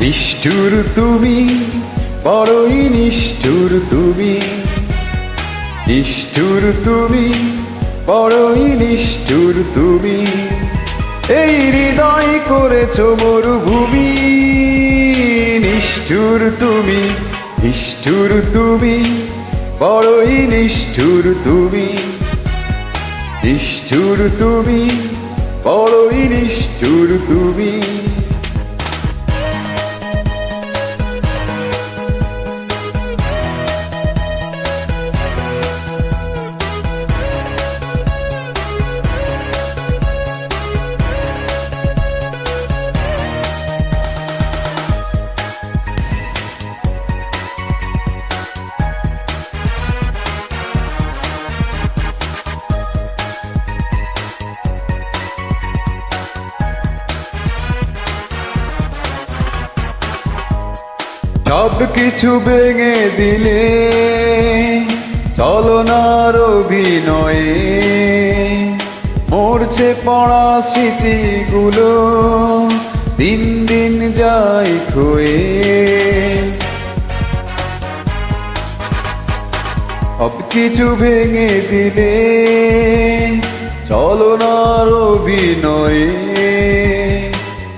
নিষ্ঠুর তুমি, বড়ই নিষ্ঠুর তুমি, নিষ্ঠুর তুমি, বড়ই নিষ্ঠুর তুমি। এই হৃদয় করেছো মরুভূমি। নিষ্ঠুর তুমি, নিষ্ঠুর তুমি, বড়ই নিষ্ঠুর তুমি, নিষ্ঠুর তুমি, বড়ই নিষ্ঠুর তুমি। সব কিছু ভেঙে দিলে চলনার অভিনয়ে, মরছে পড়া স্মৃতিগুলো দিন দিন যায় ক্ষয়ে। সব কিছু ভেঙে দিলে চলনার অভিনয়ে,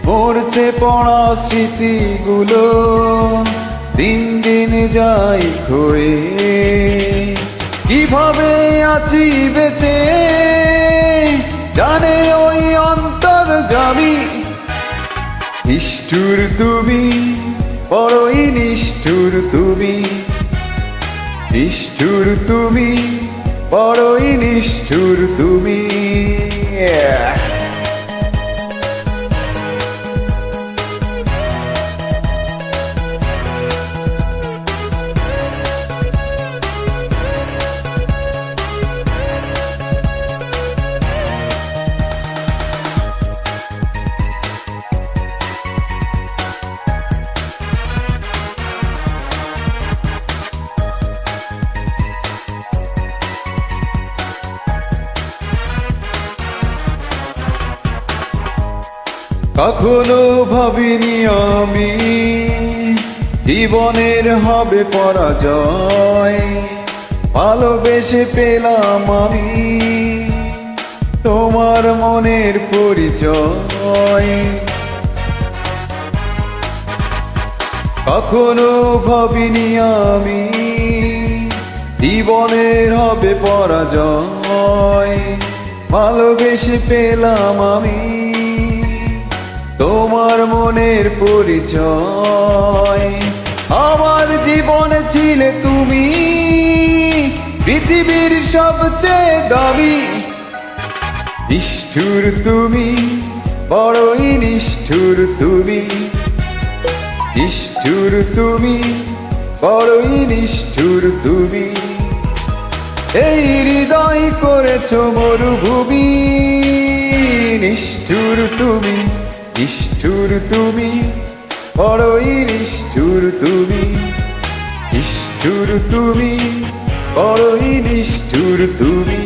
মরছে পড়া স্মৃতিগুলো দিন দিন যাই ক্ষয়ে। কিভাবে আছি বেঁচে জানে ওই অন্তর্যামী। নিষ্ঠুর তুমি, বড়ই নিষ্ঠুর তুমি, নিষ্ঠুর তুমি, বড়ই নিষ্ঠুর তুমি। কখনো ভাবিনি আমি জীবনের হবে পরাজয়, ভালোবেসে পেলাম আমি তোমার মনের পরিচয়। কখনো ভাবিনি আমি জীবনের হবে পরাজয়, ভালোবেসে পেলাম আমি তোমার মনের পরিচয়। আমার জীবনে ছিলে তুমি, পৃথিবীর সবচেয়ে দামি। নিষ্ঠুর তুমি, বড়ই নিষ্ঠুর তুমি, নিষ্ঠুর তুমি, বড়ই নিষ্ঠুর তুমি। এই হৃদয় করেছো মরুভূমি। নিষ্ঠুর তুমি, নিষ্ঠুর তুমি, বড়ই নিষ্ঠুর তুমি, নিষ্ঠুর তুমি, বড়ই নিষ্ঠুর তুমি।